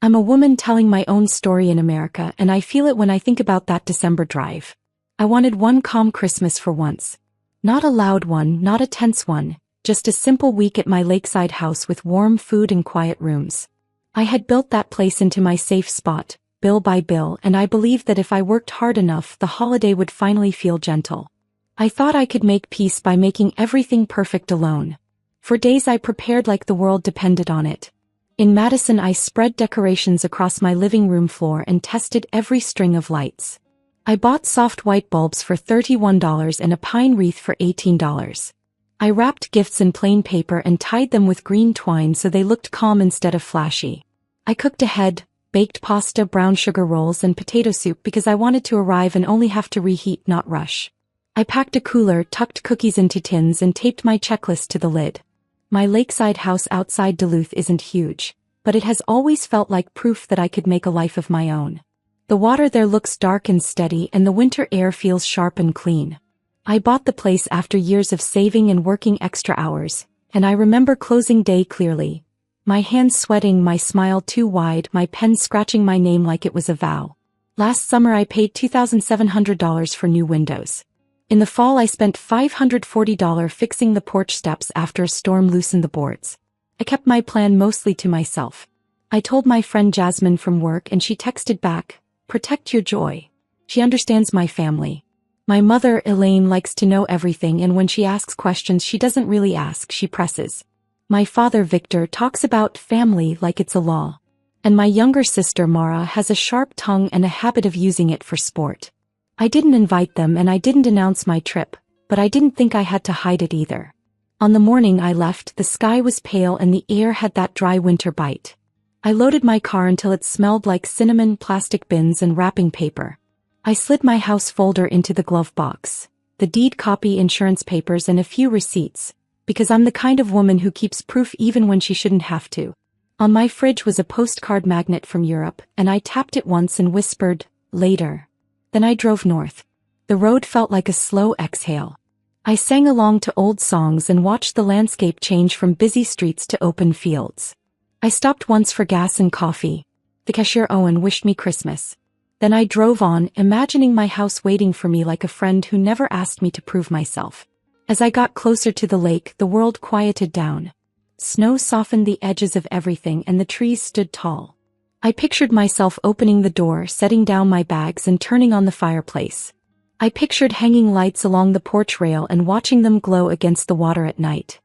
I'm a woman telling my own story in America, and I feel it when I think about that December drive. I wanted one calm Christmas for once. Not a loud one, not a tense one, just a simple week at my lakeside house with warm food and quiet rooms. I had built that place into my safe spot, bill by bill, and I believed that if I worked hard enough, the holiday would finally feel gentle. I thought I could make peace by making everything perfect alone. For days I prepared like the world depended on it. In Madison, I spread decorations across my living room floor and tested every string of lights. I bought soft white bulbs for $31 and a pine wreath for $18. I wrapped gifts in plain paper and tied them with green twine so they looked calm instead of flashy. I cooked ahead, baked pasta, brown sugar rolls, and potato soup because I wanted to arrive and only have to reheat, not rush. I packed a cooler, tucked cookies into tins, and taped my checklist to the lid. My lakeside house outside Duluth isn't huge, but it has always felt like proof that I could make a life of my own. The water there looks dark and steady, and the winter air feels sharp and clean. I bought the place after years of saving and working extra hours, and I remember closing day clearly. My hands sweating, my smile too wide, my pen scratching my name like it was a vow. Last summer I paid $2,700 for new windows. In the fall I spent $540 fixing the porch steps after a storm loosened the boards. I kept my plan mostly to myself. I told my friend Jasmine from work and she texted back, "Protect your joy." She understands my family. My mother, Elaine, likes to know everything, and when she asks questions she doesn't really ask, she presses. My father, Victor, talks about family like it's a law. And my younger sister, Mara, has a sharp tongue and a habit of using it for sport. I didn't invite them and I didn't announce my trip, but I didn't think I had to hide it either. On the morning I left, the sky was pale and the air had that dry winter bite. I loaded my car until it smelled like cinnamon, plastic bins, and wrapping paper. I slid my house folder into the glove box, the deed copy, insurance papers, and a few receipts, because I'm the kind of woman who keeps proof even when she shouldn't have to. On my fridge was a postcard magnet from Europe, and I tapped it once and whispered, "Later." Then I drove north. The road felt like a slow exhale. I sang along to old songs and watched the landscape change from busy streets to open fields. I stopped once for gas and coffee. The cashier, Owen, wished me Christmas. Then I drove on, imagining my house waiting for me like a friend who never asked me to prove myself. As I got closer to the lake, the world quieted down. Snow softened the edges of everything and the trees stood tall. I pictured myself opening the door, setting down my bags, and turning on the fireplace. I pictured hanging lights along the porch rail and watching them glow against the water at night.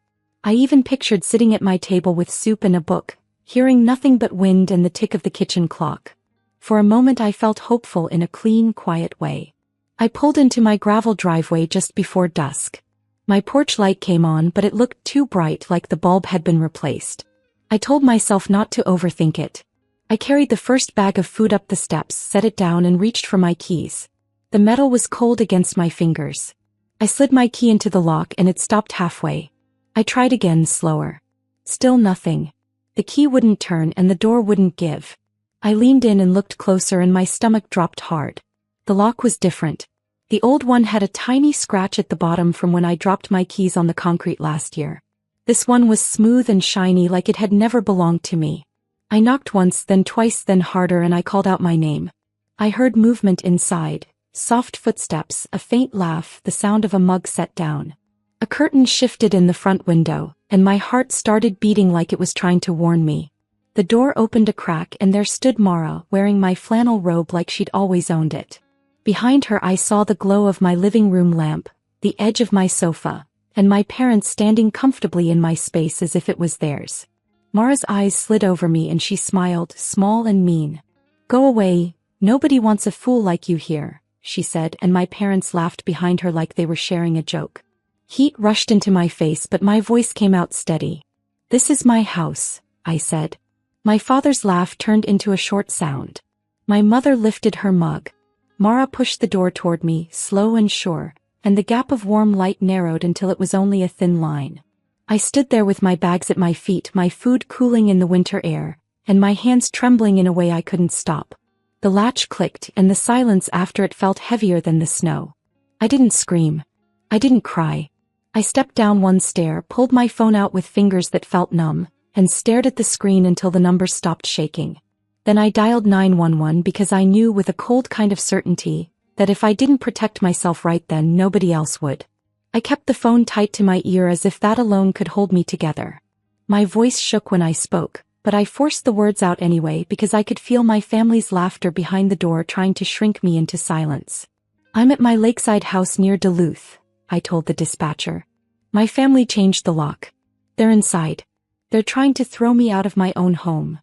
I even pictured sitting at my table with soup and a book, hearing nothing but wind and the tick of the kitchen clock. For a moment I felt hopeful in a clean, quiet way. I pulled into my gravel driveway just before dusk. My porch light came on, but it looked too bright, like the bulb had been replaced. I told myself not to overthink it. I carried the first bag of food up the steps, set it down, and reached for my keys. The metal was cold against my fingers. I slid my key into the lock and it stopped halfway. I tried again, slower. Still nothing. The key wouldn't turn and the door wouldn't give. I leaned in and looked closer and my stomach dropped hard. The lock was different. The old one had a tiny scratch at the bottom from when I dropped my keys on the concrete last year. This one was smooth and shiny, like it had never belonged to me. I knocked once, then twice, then harder, and I called out my name. I heard movement inside, soft footsteps, a faint laugh, the sound of a mug set down. A curtain shifted in the front window, and my heart started beating like it was trying to warn me. The door opened a crack and there stood Mara, wearing my flannel robe like she'd always owned it. Behind her I saw the glow of my living room lamp, the edge of my sofa, and my parents standing comfortably in my space as if it was theirs. Mara's eyes slid over me and she smiled, small and mean. "Go away, nobody wants a fool like you here," she said, and my parents laughed behind her like they were sharing a joke. Heat rushed into my face, but my voice came out steady. "This is my house," I said. My father's laugh turned into a short sound. My mother lifted her mug. Mara pushed the door toward me, slow and sure, and the gap of warm light narrowed until it was only a thin line. I stood there with my bags at my feet, my food cooling in the winter air, and my hands trembling in a way I couldn't stop. The latch clicked, and the silence after it felt heavier than the snow. I didn't scream. I didn't cry. I stepped down one stair, pulled my phone out with fingers that felt numb, and stared at the screen until the numbers stopped shaking. Then I dialed 911 because I knew with a cold kind of certainty that if I didn't protect myself right then nobody else would. I kept the phone tight to my ear as if that alone could hold me together. My voice shook when I spoke, but I forced the words out anyway because I could feel my family's laughter behind the door trying to shrink me into silence. "I'm at my lakeside house near Duluth," I told the dispatcher. "My family changed the lock. They're inside. They're trying to throw me out of my own home."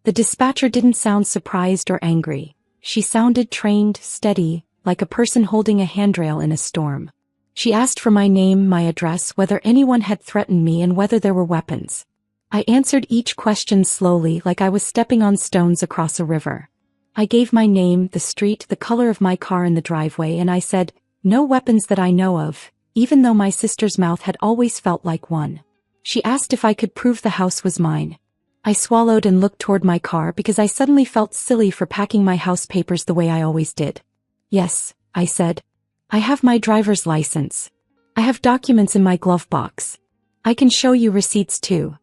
The dispatcher didn't sound surprised or angry. She sounded trained, steady, like a person holding a handrail in a storm. She asked for my name, my address, whether anyone had threatened me and whether there were weapons. I answered each question slowly like I was stepping on stones across a river. I gave my name, the street, the color of my car in the driveway, and I said, "No weapons that I know of," even though my sister's mouth had always felt like one. She asked if I could prove the house was mine. I swallowed and looked toward my car because I suddenly felt silly for packing my house papers the way I always did. "Yes," I said. "I have my driver's license. I have documents in my glove box. I can show you receipts too."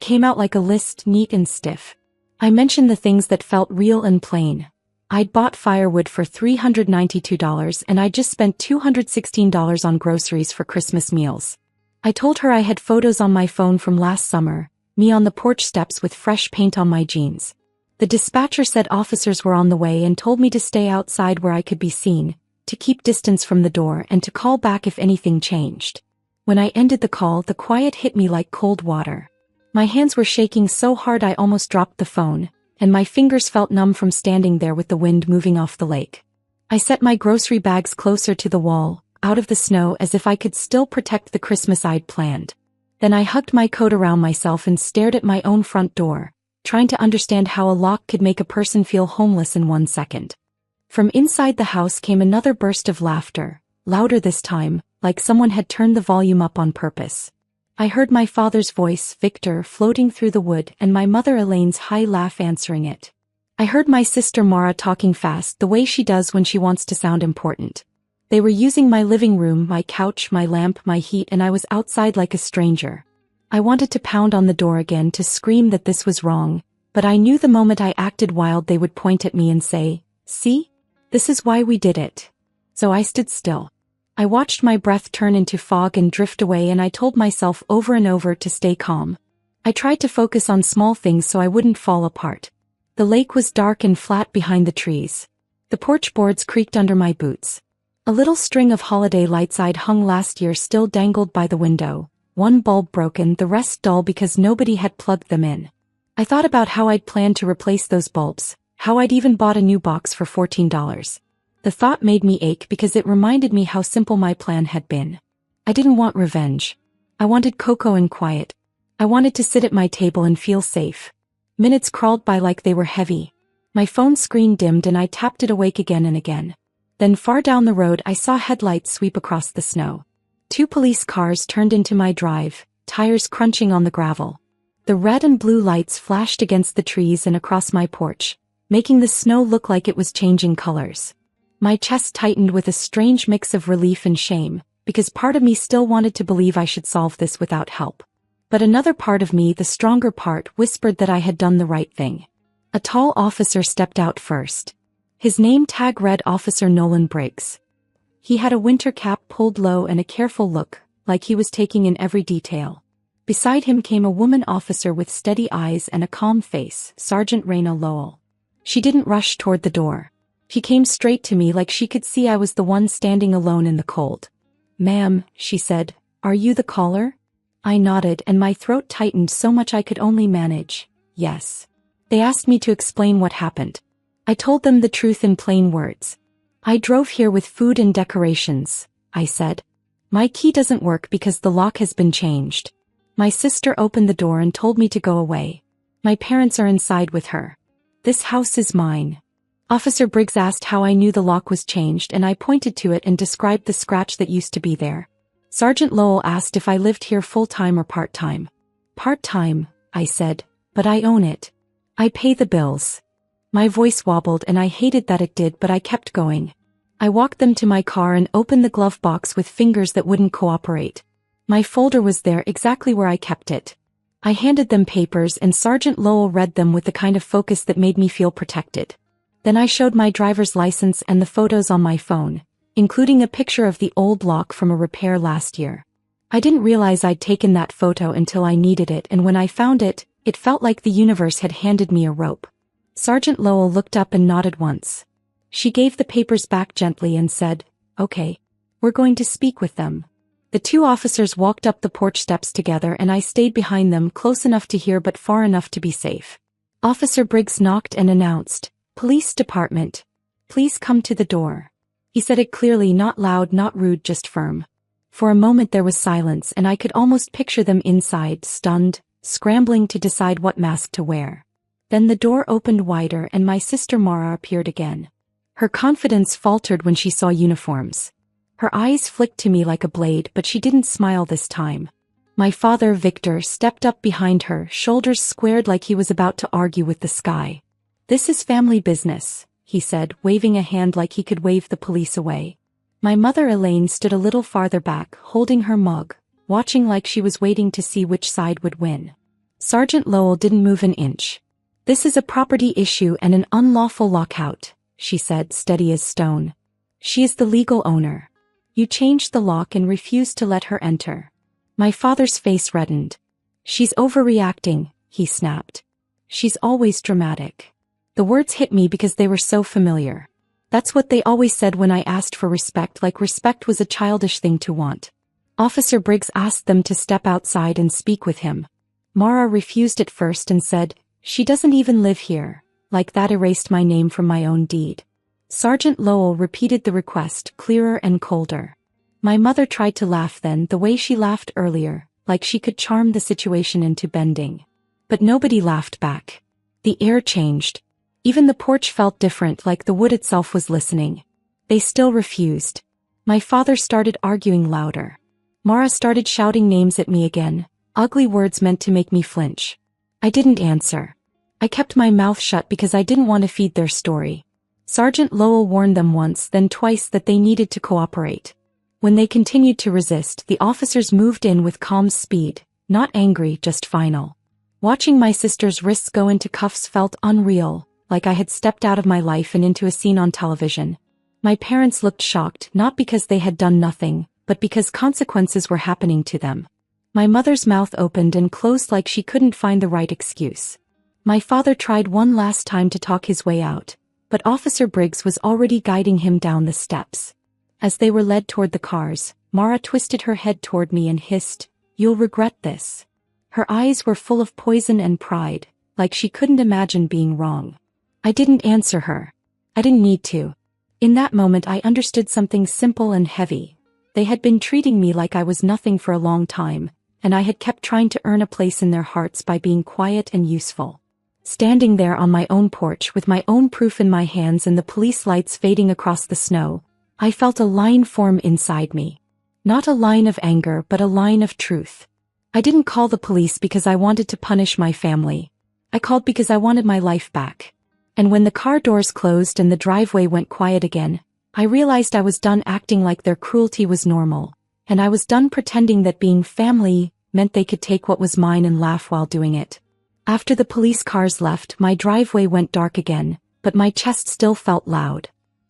Came out like a list, neat and stiff. I mentioned the things that felt real and plain. I'd bought firewood for $392 and I'd just spent $216 on groceries for Christmas meals. I told her I had photos on my phone from last summer, me on the porch steps with fresh paint on my jeans. The dispatcher said officers were on the way and told me to stay outside where I could be seen, to keep distance from the door and to call back if anything changed. When I ended the call, the quiet hit me like cold water. My hands were shaking so hard I almost dropped the phone, and my fingers felt numb from standing there with the wind moving off the lake. I set my grocery bags closer to the wall, out of the snow as if I could still protect the Christmas I'd planned. Then I hugged my coat around myself and stared at my own front door, trying to understand how a lock could make a person feel homeless in 1 second. From inside the house came another burst of laughter, louder this time, like someone had turned the volume up on purpose. I heard my father's voice, Victor, floating through the wood, and my mother Elaine's high laugh answering it. I heard my sister Mara talking fast the way she does when she wants to sound important. They were using my living room, my couch, my lamp, my heat, and I was outside like a stranger. I wanted to pound on the door again to scream that this was wrong, but I knew the moment I acted wild they would point at me and say, "See? This is why we did it." So I stood still. I watched my breath turn into fog and drift away, and I told myself over and over to stay calm. I tried to focus on small things so I wouldn't fall apart. The lake was dark and flat behind the trees. The porch boards creaked under my boots. A little string of holiday lights I'd hung last year still dangled by the window, one bulb broken, the rest dull because nobody had plugged them in. I thought about how I'd planned to replace those bulbs, how I'd even bought a new box for $14. The thought made me ache because it reminded me how simple my plan had been. I didn't want revenge. I wanted cocoa and quiet. I wanted to sit at my table and feel safe. Minutes crawled by like they were heavy. My phone screen dimmed and I tapped it awake again and again. Then far down the road I saw headlights sweep across the snow. 2 police cars turned into my drive, tires crunching on the gravel. The red and blue lights flashed against the trees and across my porch, making the snow look like it was changing colors. My chest tightened with a strange mix of relief and shame, because part of me still wanted to believe I should solve this without help. But another part of me, the stronger part, whispered that I had done the right thing. A tall officer stepped out first. His name tag read Officer Nolan Briggs. He had a winter cap pulled low and a careful look, like he was taking in every detail. Beside him came a woman officer with steady eyes and a calm face, Sergeant Raina Lowell. She didn't rush toward the door. She came straight to me like she could see I was the one standing alone in the cold. "Ma'am," she said, "are you the caller?" I nodded and my throat tightened so much I could only manage, "Yes." They asked me to explain what happened. I told them the truth in plain words. "I drove here with food and decorations," I said. "My key doesn't work because the lock has been changed. My sister opened the door and told me to go away. My parents are inside with her. This house is mine." Officer Briggs asked how I knew the lock was changed, and I pointed to it and described the scratch that used to be there. Sergeant Lowell asked if I lived here full-time or part-time. "Part-time," I said, "but I own it. I pay the bills." My voice wobbled and I hated that it did, but I kept going. I walked them to my car and opened the glove box with fingers that wouldn't cooperate. My folder was there exactly where I kept it. I handed them papers and Sergeant Lowell read them with the kind of focus that made me feel protected. Then I showed my driver's license and the photos on my phone, including a picture of the old lock from a repair last year. I didn't realize I'd taken that photo until I needed it, and when I found it, it felt like the universe had handed me a rope. Sergeant Lowell looked up and nodded once. She gave the papers back gently and said, "Okay. We're going to speak with them." The two officers walked up the porch steps together and I stayed behind them, close enough to hear but far enough to be safe. Officer Briggs knocked and announced, "Police Department. Please come to the door." He said it clearly, not loud, not rude, just firm. For a moment there was silence and I could almost picture them inside, stunned, scrambling to decide what mask to wear. Then the door opened wider and my sister Mara appeared again. Her confidence faltered when she saw uniforms. Her eyes flicked to me like a blade, but she didn't smile this time. My father, Victor, stepped up behind her, shoulders squared like he was about to argue with the sky. "This is family business," he said, waving a hand like he could wave the police away. My mother Elaine stood a little farther back, holding her mug, watching like she was waiting to see which side would win. Sergeant Lowell didn't move an inch. "This is a property issue and an unlawful lockout," she said, steady as stone. "She is the legal owner. You changed the lock and refused to let her enter." My father's face reddened. "She's overreacting," he snapped. "She's always dramatic." The words hit me because they were so familiar. That's what they always said when I asked for respect, like respect was a childish thing to want. Officer Briggs asked them to step outside and speak with him. Mara refused at first and said, "She doesn't even live here," like that erased my name from my own deed. Sergeant Lowell repeated the request, clearer and colder. My mother tried to laugh then, the way she laughed earlier, like she could charm the situation into bending. But nobody laughed back. The air changed. Even the porch felt different, like the wood itself was listening. They still refused. My father started arguing louder. Mara started shouting names at me again, ugly words meant to make me flinch. I didn't answer. I kept my mouth shut because I didn't want to feed their story. Sergeant Lowell warned them once, then twice, that they needed to cooperate. When they continued to resist, the officers moved in with calm speed, not angry, just final. Watching my sister's wrists go into cuffs felt unreal, like I had stepped out of my life and into a scene on television. My parents looked shocked, not because they had done nothing, but because consequences were happening to them. My mother's mouth opened and closed like she couldn't find the right excuse. My father tried one last time to talk his way out, but Officer Briggs was already guiding him down the steps. As they were led toward the cars, Mara twisted her head toward me and hissed, "You'll regret this." Her eyes were full of poison and pride, like she couldn't imagine being wrong. I didn't answer her. I didn't need to. In that moment I understood something simple and heavy. They had been treating me like I was nothing for a long time, and I had kept trying to earn a place in their hearts by being quiet and useful. Standing there on my own porch with my own proof in my hands and the police lights fading across the snow, I felt a line form inside me. Not a line of anger, but a line of truth. I didn't call the police because I wanted to punish my family. I called because I wanted my life back. And when the car doors closed and the driveway went quiet again, I realized I was done acting like their cruelty was normal, and I was done pretending that being family meant they could take what was mine and laugh while doing it. After the police cars left, my driveway went dark again, but my chest still felt loud.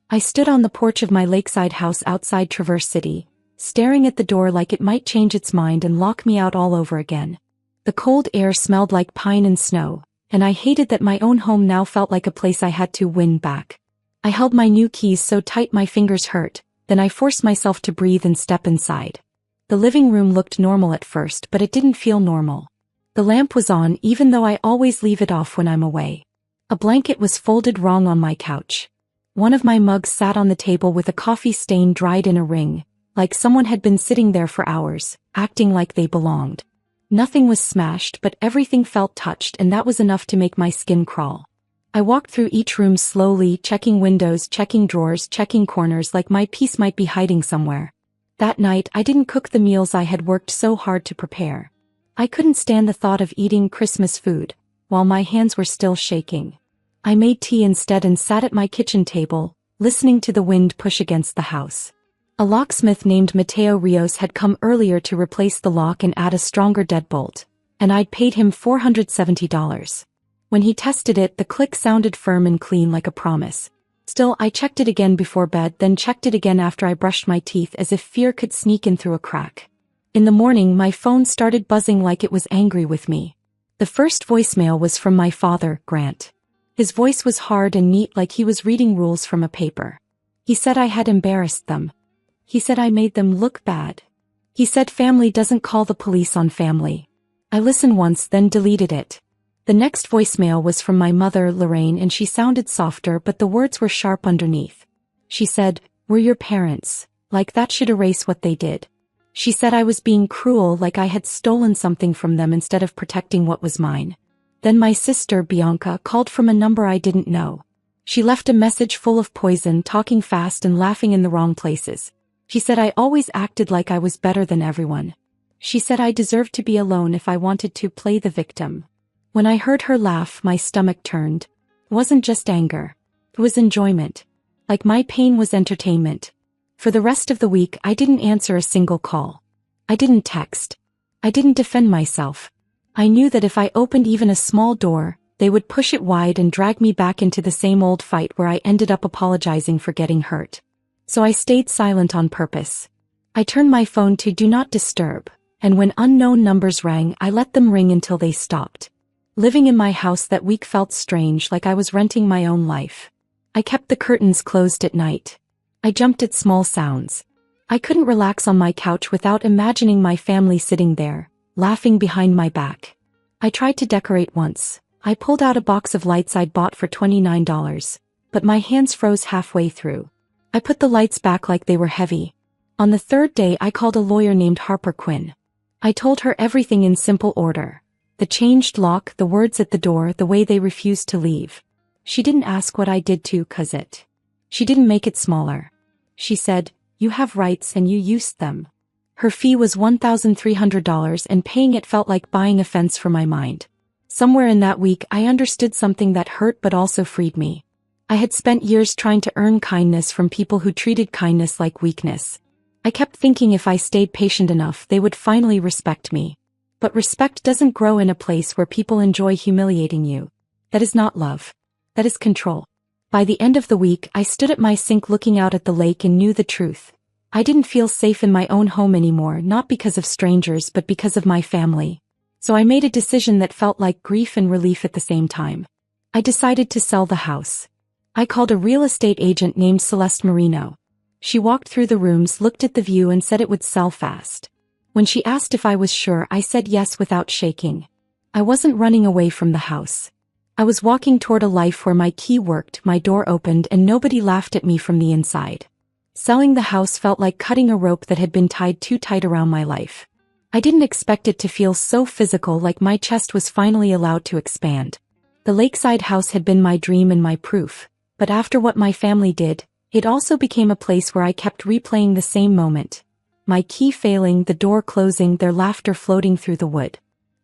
I stood on the porch of my lakeside house outside Traverse City, staring at the door like it might change its mind and lock me out all over again. The cold air smelled like pine and snow, and I hated that my own home now felt like a place I had to win back. I held my new keys so tight my fingers hurt, then I forced myself to breathe and step inside. The living room looked normal at first, but it didn't feel normal. The lamp was on even though I always leave it off when I'm away. A blanket was folded wrong on my couch. One of my mugs sat on the table with a coffee stain dried in a ring, like someone had been sitting there for hours, acting like they belonged. Nothing was smashed, but everything felt touched, and that was enough to make my skin crawl. I walked through each room slowly, checking windows, checking drawers, checking corners like my piece might be hiding somewhere. That night I didn't cook the meals I had worked so hard to prepare. I couldn't stand the thought of eating Christmas food, while my hands were still shaking. I made tea instead and sat at my kitchen table, listening to the wind push against the house. A locksmith named Mateo Rios had come earlier to replace the lock and add a stronger deadbolt, and I'd paid him $470. When he tested it, the click sounded firm and clean like a promise. Still, I checked it again before bed, then checked it again after I brushed my teeth as if fear could sneak in through a crack. In the morning, my phone started buzzing like it was angry with me. The first voicemail was from my father, Grant. His voice was hard and neat, like he was reading rules from a paper. He said I had embarrassed them. He said I made them look bad. He said family doesn't call the police on family. I listened once, then deleted it. The next voicemail was from my mother, Lorraine, and she sounded softer, but the words were sharp underneath. She said, "We're your parents. Like that should erase what they did." She said I was being cruel, like I had stolen something from them instead of protecting what was mine. Then my sister, Bianca, called from a number I didn't know. She left a message full of poison, talking fast and laughing in the wrong places. She said I always acted like I was better than everyone. She said I deserved to be alone if I wanted to play the victim. When I heard her laugh, my stomach turned. It wasn't just anger. It was enjoyment. Like my pain was entertainment. For the rest of the week, I didn't answer a single call. I didn't text. I didn't defend myself. I knew that if I opened even a small door, they would push it wide and drag me back into the same old fight where I ended up apologizing for getting hurt. So I stayed silent on purpose. I turned my phone to Do Not Disturb, and when unknown numbers rang, I let them ring until they stopped. Living in my house that week felt strange, like I was renting my own life. I kept the curtains closed at night. I jumped at small sounds. I couldn't relax on my couch without imagining my family sitting there, laughing behind my back. I tried to decorate once. I pulled out a box of lights I'd bought for $29, but my hands froze halfway through. I put the lights back like they were heavy. On the third day, I called a lawyer named Harper Quinn. I told her everything in simple order. The changed lock, the words at the door, the way they refused to leave. She didn't ask what I did to cause it. She didn't make it smaller. She said, "You have rights and you used them." Her fee was $1,300 and paying it felt like buying a fence for my mind. Somewhere in that week I understood something that hurt but also freed me. I had spent years trying to earn kindness from people who treated kindness like weakness. I kept thinking if I stayed patient enough they would finally respect me. But respect doesn't grow in a place where people enjoy humiliating you. That is not love. That is control. By the end of the week, I stood at my sink looking out at the lake and knew the truth. I didn't feel safe in my own home anymore, not because of strangers but because of my family. So I made a decision that felt like grief and relief at the same time. I decided to sell the house. I called a real estate agent named Celeste Marino. She walked through the rooms, looked at the view and said it would sell fast. When she asked if I was sure, I said yes without shaking. I wasn't running away from the house. I was walking toward a life where my key worked, my door opened, and nobody laughed at me from the inside. Selling the house felt like cutting a rope that had been tied too tight around my life. I didn't expect it to feel so physical, like my chest was finally allowed to expand. The lakeside house had been my dream and my proof, but after what my family did, it also became a place where I kept replaying the same moment. My key failing, the door closing, their laughter floating through the wood.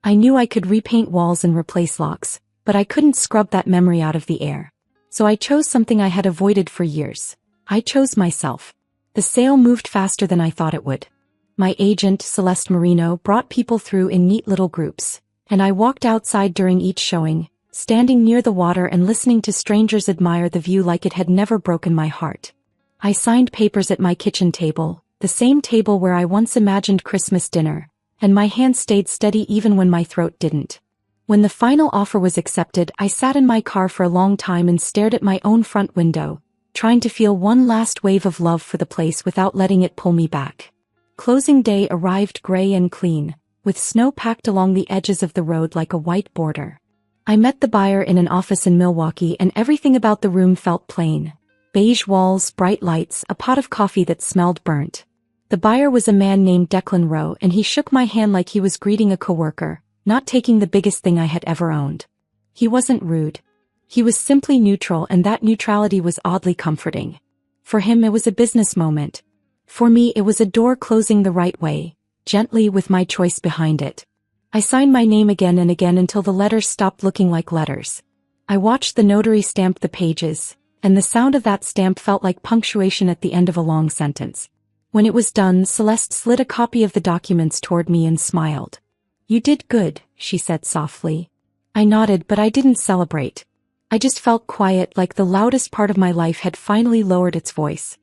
I knew I could repaint walls and replace locks, but I couldn't scrub that memory out of the air. So I chose something I had avoided for years. I chose myself. The sale moved faster than I thought it would. My agent, Celeste Marino, brought people through in neat little groups, and I walked outside during each showing, standing near the water and listening to strangers admire the view like it had never broken my heart. I signed papers at my kitchen table, the same table where I once imagined Christmas dinner, and my hand stayed steady even when my throat didn't. When the final offer was accepted, I sat in my car for a long time and stared at my own front window, trying to feel one last wave of love for the place without letting it pull me back. Closing day arrived gray and clean, with snow packed along the edges of the road like a white border. I met the buyer in an office in Milwaukee and everything about the room felt plain. Beige walls, bright lights, a pot of coffee that smelled burnt. The buyer was a man named Declan Rowe and he shook my hand like he was greeting a coworker, not taking the biggest thing I had ever owned. He wasn't rude. He was simply neutral, and that neutrality was oddly comforting. For him it was a business moment. For me it was a door closing the right way, gently with my choice behind it. I signed my name again and again until the letters stopped looking like letters. I watched the notary stamp the pages, and the sound of that stamp felt like punctuation at the end of a long sentence. When it was done, Celeste slid a copy of the documents toward me and smiled. You did good, she said softly. I nodded, but I didn't celebrate. I just felt quiet, like the loudest part of my life had finally lowered its voice.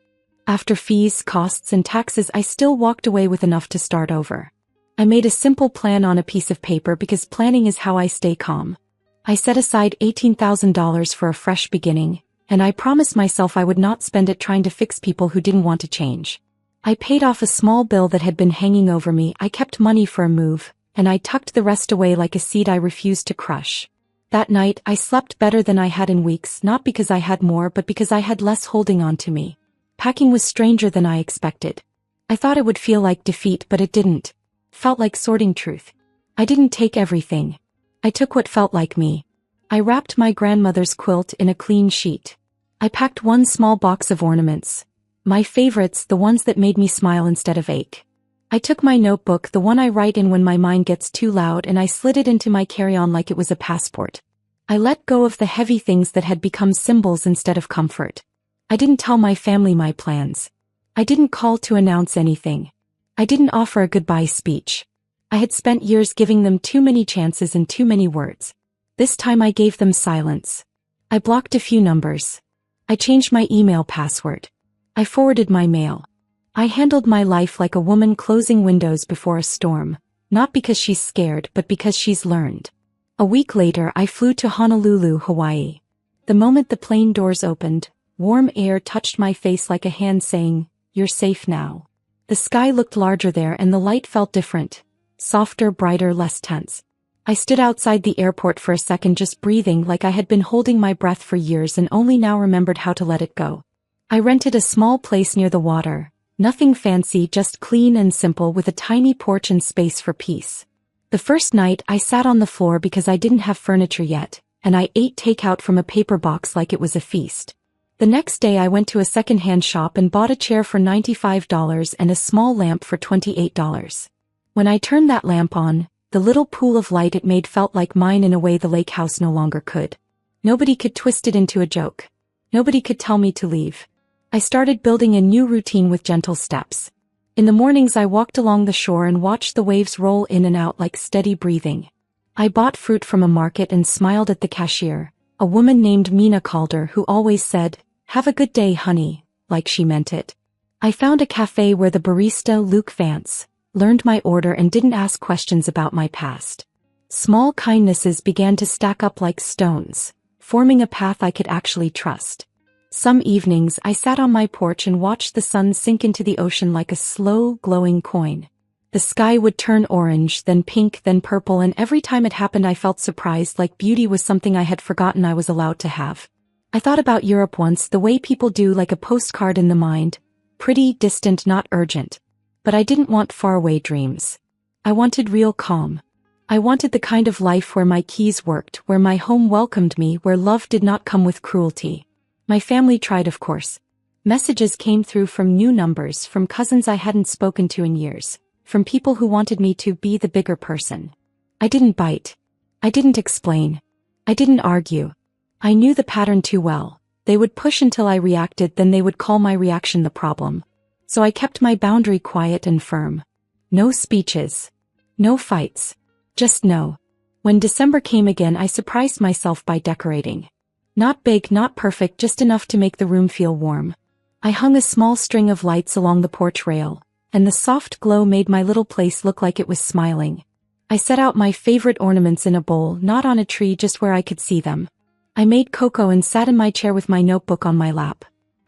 After fees, costs, and taxes, I still walked away with enough to start over. I made a simple plan on a piece of paper because planning is how I stay calm. I set aside $18,000 for a fresh beginning, and I promised myself I would not spend it trying to fix people who didn't want to change. I paid off a small bill that had been hanging over me. I kept money for a move, and I tucked the rest away like a seed I refused to crush. That night, I slept better than I had in weeks, not because I had more but because I had less holding on to me. Packing was stranger than I expected. I thought it would feel like defeat, but it didn't. It felt like sorting truth. I didn't take everything. I took what felt like me. I wrapped my grandmother's quilt in a clean sheet. I packed one small box of ornaments. My favorites, the ones that made me smile instead of ache. I took my notebook, the one I write in when my mind gets too loud, and I slid it into my carry-on like it was a passport. I let go of the heavy things that had become symbols instead of comfort. I didn't tell my family my plans. I didn't call to announce anything. I didn't offer a goodbye speech. I had spent years giving them too many chances and too many words. This time I gave them silence. I blocked a few numbers. I changed my email password. I forwarded my mail. I handled my life like a woman closing windows before a storm, not because she's scared but because she's learned. A week later I flew to Honolulu, Hawaii. The moment the plane doors opened, warm air touched my face like a hand saying, "You're safe now." The sky looked larger there and the light felt different. Softer, brighter, less tense. I stood outside the airport for a second, just breathing, like I had been holding my breath for years and only now remembered how to let it go. I rented a small place near the water. Nothing fancy, just clean and simple, with a tiny porch and space for peace. The first night I sat on the floor because I didn't have furniture yet, and I ate takeout from a paper box like it was a feast. The next day I went to a second-hand shop and bought a chair for $95 and a small lamp for $28. When I turned that lamp on, the little pool of light it made felt like mine in a way the lake house no longer could. Nobody could twist it into a joke. Nobody could tell me to leave. I started building a new routine with gentle steps. In the mornings I walked along the shore and watched the waves roll in and out like steady breathing. I bought fruit from a market and smiled at the cashier, a woman named Mina Calder, who always said, "Have a good day, honey," like she meant it. I found a cafe where the barista, Luke Vance, learned my order and didn't ask questions about my past. Small kindnesses began to stack up like stones, forming a path I could actually trust. Some evenings I sat on my porch and watched the sun sink into the ocean like a slow, glowing coin. The sky would turn orange, then pink, then purple, and every time it happened I felt surprised, like beauty was something I had forgotten I was allowed to have. I thought about Europe once, the way people do, like a postcard in the mind. Pretty, distant, not urgent. But I didn't want faraway dreams. I wanted real calm. I wanted the kind of life where my keys worked, where my home welcomed me, where love did not come with cruelty. My family tried, of course. Messages came through from new numbers, from cousins I hadn't spoken to in years, from people who wanted me to be the bigger person. I didn't bite. I didn't explain. I didn't argue. I knew the pattern too well. They would push until I reacted, then they would call my reaction the problem. So I kept my boundary quiet and firm. No speeches. No fights. Just no. When December came again, I surprised myself by decorating. Not big, not perfect, just enough to make the room feel warm. I hung a small string of lights along the porch rail, and the soft glow made my little place look like it was smiling. I set out my favorite ornaments in a bowl, not on a tree, just where I could see them. I made cocoa and sat in my chair with my notebook on my lap.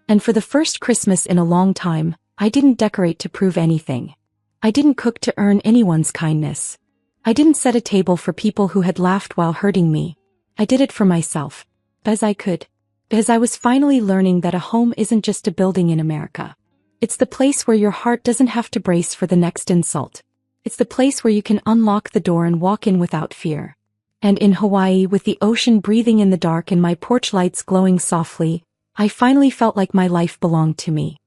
And for the first Christmas in a long time, I didn't decorate to prove anything. I didn't cook to earn anyone's kindness. I didn't set a table for people who had laughed while hurting me. I did it for myself. As I could. Because I was finally learning that a home isn't just a building in America. It's the place where your heart doesn't have to brace for the next insult. It's the place where you can unlock the door and walk in without fear. And in Hawaii, with the ocean breathing in the dark and my porch lights glowing softly, I finally felt like my life belonged to me.